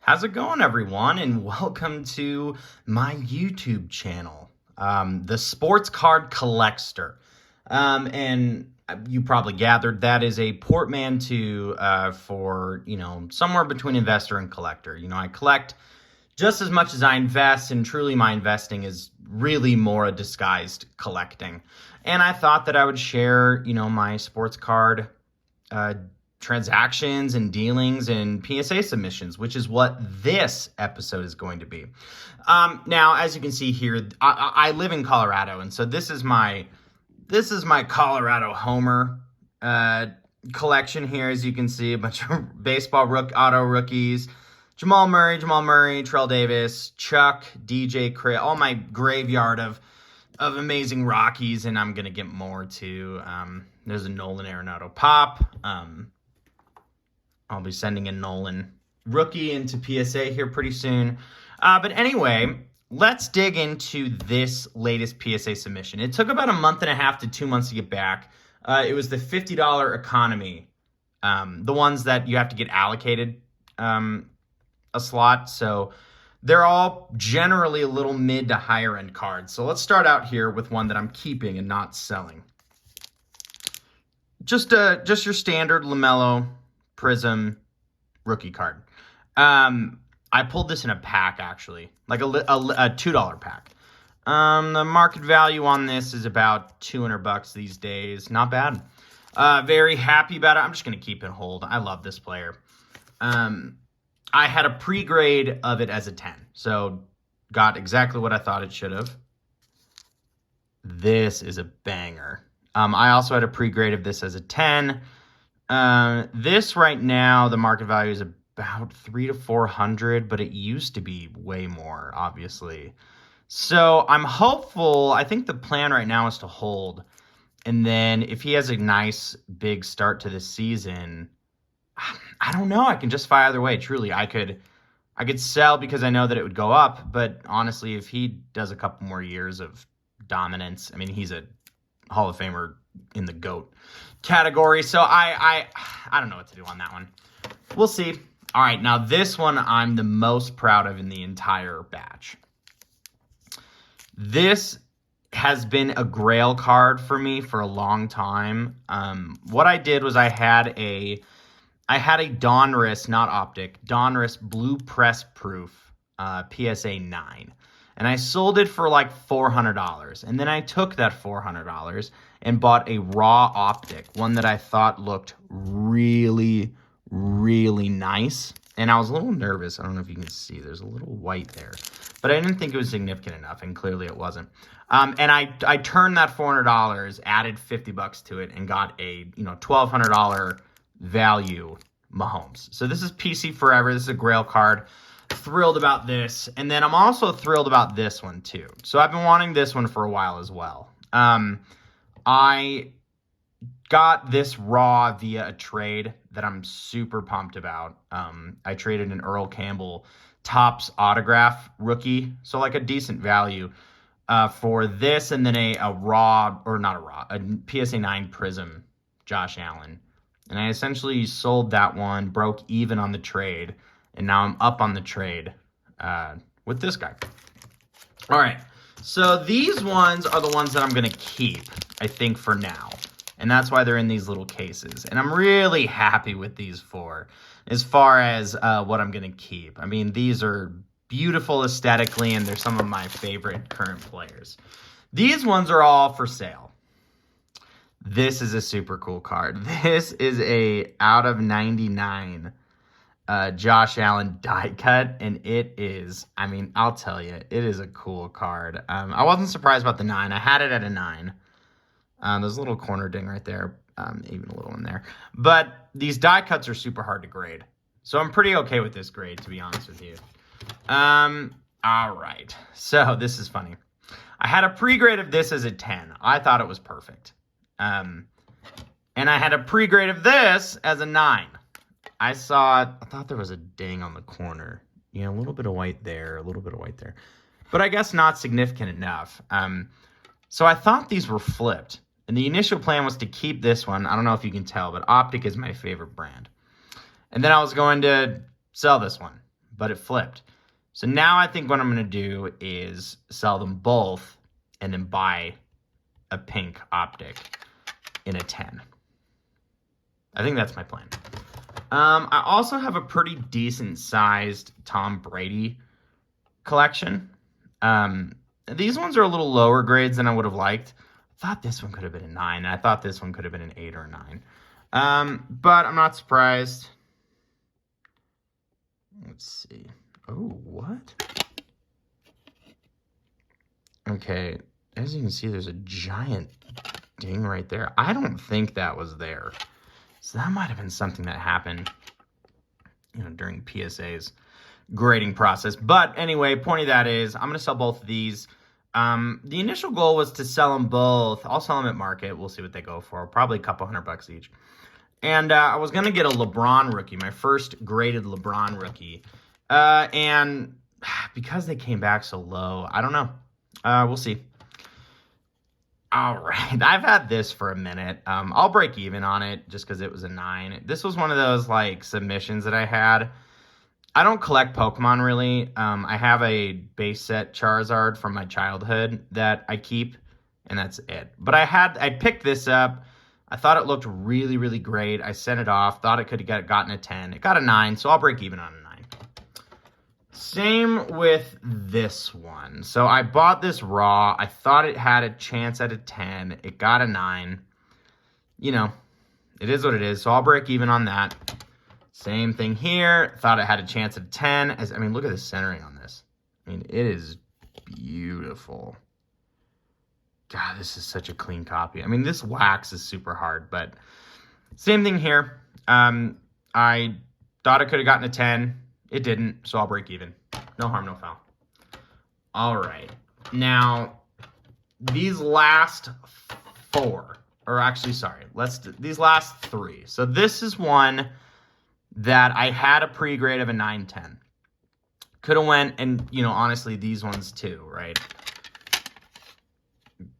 How's it going, everyone? And welcome to my YouTube channel, the Sports Card Collector. And you probably gathered that is a portmanteau for, somewhere between investor and collector. I collect just as much as I invest, and truly my investing is really more a disguised collecting. And I thought that I would share, my sports card transactions and dealings and PSA submissions, which is what this episode is going to be. Now, as you can see here, I live in Colorado, and so this is my Colorado Homer collection here. As you can see, a bunch of baseball auto rookies. Jamal Murray, Terrell Davis, Chuck, DJ, Chris, all my graveyard of amazing Rockies, and I'm going to get more too. There's a Nolan Arenado pop. I'll be sending a Nolan rookie into PSA here pretty soon. But anyway, let's dig into this latest PSA submission. It took about a month and a half to 2 months to get back. It was the $50 economy, the ones that you have to get allocated a slot. So they're all generally a little mid to higher end cards. So let's start out here with one that I'm keeping and not selling. Just your standard Lamelo Prism rookie card. I pulled this in a pack, actually, like a $2 pack. The market value on this is about $200 these days. Not bad. Very happy about it. I'm just going to keep it hold. I love this player. I had a pre-grade of it as a 10, so got exactly what I thought it should have. This is a banger. I also had a pre-grade of this as a 10. This right now, the market value is about $300 to $400, but it used to be way more, obviously. So I'm hopeful. I think the plan right now is to hold. And then if he has a nice big start to the season, I don't know. I can justify either way. Truly, I could sell because I know that it would go up. But honestly, if he does a couple more years of dominance, I mean, he's a Hall of Famer in the GOAT category. So I don't know what to do on that one. We'll see. All right, now this one I'm the most proud of in the entire batch. This has been a grail card for me for a long time. What I did was I had a Donruss, not Optic, Donruss Blue Press Proof PSA 9. And I sold it for like $400. And then I took that $400 and bought a raw Optic, one that I thought looked really, really nice. And I was a little nervous. I don't know if you can see. There's a little white there. But I didn't think it was significant enough, and clearly it wasn't. And I turned that $400, added $50 to it, and got a $1,200 value Mahomes. So this is PC Forever. This is a grail card. Thrilled about this. And then I'm also thrilled about this one too. So I've been wanting this one for a while as well. I got this raw via a trade that I'm super pumped about. I traded an Earl Campbell Topps autograph rookie, so like a decent value for this, and then a PSA 9 Prism Josh Allen. And I essentially sold that one, broke even on the trade, and now I'm up on the trade with this guy. All right, so these ones are the ones that I'm going to keep, I think, for now. And that's why they're in these little cases. And I'm really happy with these four as far as what I'm going to keep. I mean, these are beautiful aesthetically, and they're some of my favorite current players. These ones are all for sale. This is a super cool card. This is a out of 99 Josh Allen die cut, and it is, I mean, I'll tell you, it is a cool card. I wasn't surprised about the 9. I had it at a 9. There's a little corner ding right there, even a little in there. But these die cuts are super hard to grade. So I'm pretty okay with this grade, to be honest with you. All right. So this is funny. I had a pre-grade of this as a 10. I thought it was perfect. And I had a pre-grade of this as a 9. I thought there was a ding on the corner. A little bit of white there, a little bit of white there. But I guess not significant enough. So I thought these were flipped. And the initial plan was to keep this one. I don't know if you can tell, but Optic is my favorite brand. And then I was going to sell this one, but it flipped. So now I think what I'm going to do is sell them both and then buy a pink Optic in a 10. I think that's my plan. I also have a pretty decent sized Tom Brady collection. These ones are a little lower grades than I would have liked. I thought this one could have been a 9. I thought this one could have been an 8 or a 9. But I'm not surprised. Let's see. Oh, what? Okay, as you can see, there's a giant ding right there. I don't think that was there. So that might have been something that happened, during PSA's grading process. But anyway, point of that is I'm going to sell both of these. The initial goal was to sell them both. I'll sell them at market. We'll see what they go for. Probably a couple $100 each. And I was going to get a LeBron rookie, my first graded LeBron rookie. And because they came back so low, I don't know. We'll see. All right. I've had this for a minute. I'll break even on it just because it was a 9. This was one of those submissions that I had. I don't collect Pokemon really. I have a base set Charizard from my childhood that I keep, and that's it. But I picked this up. I thought it looked really, really great. I sent it off. Thought it could have gotten a 10. It got a 9, so I'll break even on a 9. Same with this one. So I bought this raw. I thought it had a chance at a 10. It got a 9. It is what it is. So I'll break even on that. Same thing here. Thought it had a chance at a 10. Look at the centering on this. It is beautiful. God, this is such a clean copy. This wax is super hard, but same thing here. I thought it could have gotten a 10. It didn't, so I'll break even. No harm, no foul. All right. Now, these last 4, or actually, sorry, these last 3. So this is one that I had a pre-grade of a 9-10. Could have went, and, honestly, these ones too, right?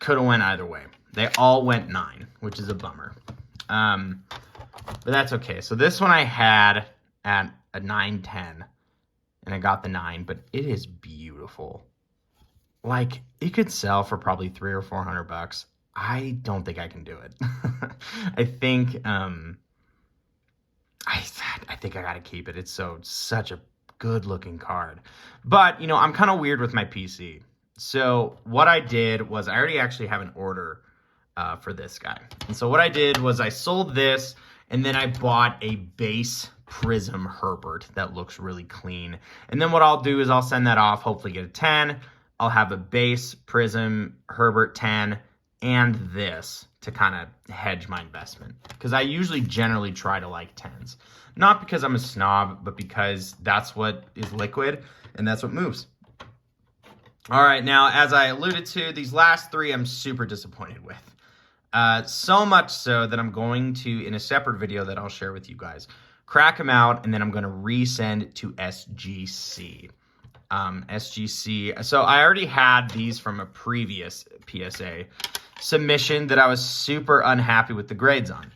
Could have went either way. They all went 9, which is a bummer. But that's okay. So this one I had at a 9-10, and I got the 9, but it is beautiful. It could sell for probably $300 or $400. I don't think I can do it. I think I think I gotta keep it. It's such a good looking card. But I'm kind of weird with my PC. So what I did was I already actually have an order for this guy. And so what I did was I sold this, and then I bought a base Prism Herbert that looks really clean. And then what I'll do is I'll send that off, hopefully get a 10. I'll have a base Prism Herbert 10 and this to kind of hedge my investment. Because I usually generally try to like 10s. Not because I'm a snob, but because that's what is liquid and that's what moves. All right, now, as I alluded to, these last 3 I'm super disappointed with. So much so that I'm going to, in a separate video that I'll share with you guys, crack them out, and then I'm going to resend to SGC. SGC. So I already had these from a previous PSA submission that I was super unhappy with the grades on.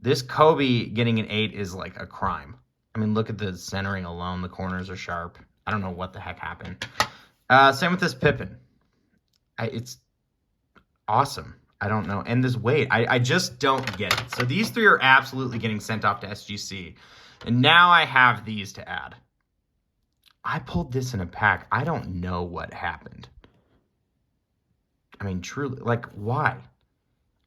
This Kobe getting an 8 is like a crime. Look at the centering alone. The corners are sharp. I don't know what the heck happened. Same with this Pippin. It's awesome. I don't know. And this weight, I just don't get it. So these 3 are absolutely getting sent off to SGC. And now I have these to add. I pulled this in a pack. I don't know what happened. Truly, why?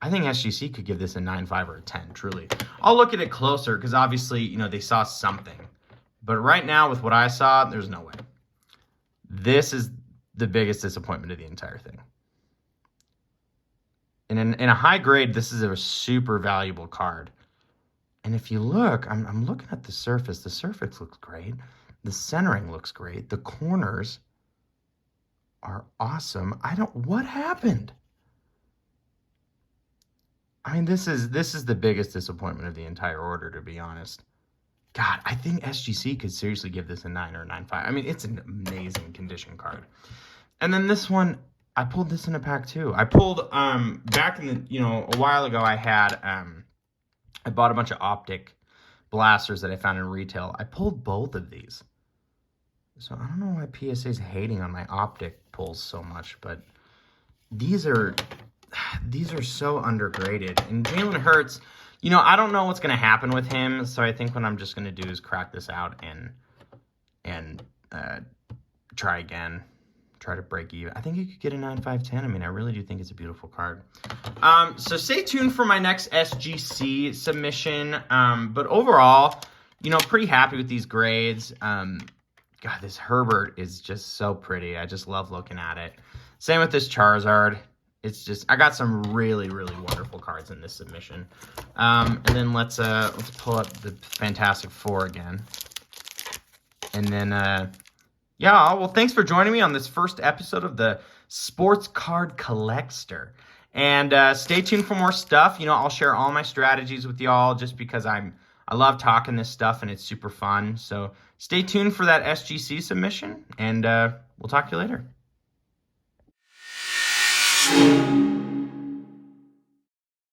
I think SGC could give this a 9.5 or a 10, truly. I'll look at it closer because obviously, they saw something. But right now, with what I saw, there's no way. This is the biggest disappointment of the entire thing. And in a high grade, this is a super valuable card. And if you look, I'm looking at the surface. The surface looks great. The centering looks great. The corners are awesome. What happened? This is the biggest disappointment of the entire order, to be honest. God, I think SGC could seriously give this a 9 or a 9.5. It's an amazing condition card. And then this one, I pulled this in a pack too. I pulled back in the a while ago. I bought a bunch of optic blasters that I found in retail. I pulled both of these. So I don't know why PSA is hating on my optic pulls so much, but these are so undergraded. And Jalen Hurts, I don't know what's going to happen with him, so I think what I'm just going to do is crack this out and try again. Try to break even. I think you could get a 9.510. I mean, I really do think it's a beautiful card. So stay tuned for my next SGC submission. But overall, pretty happy with these grades. God, this Herbert is just so pretty. I just love looking at it. Same with this Charizard. It's just, I got some really, really wonderful cards in this submission. And then let's pull up the Fantastic Four again. And then, yeah, well, thanks for joining me on this first episode of the Sports Card Collector. And stay tuned for more stuff. I'll share all my strategies with y'all just because I love talking this stuff and it's super fun. So stay tuned for that SGC submission, and we'll talk to you later.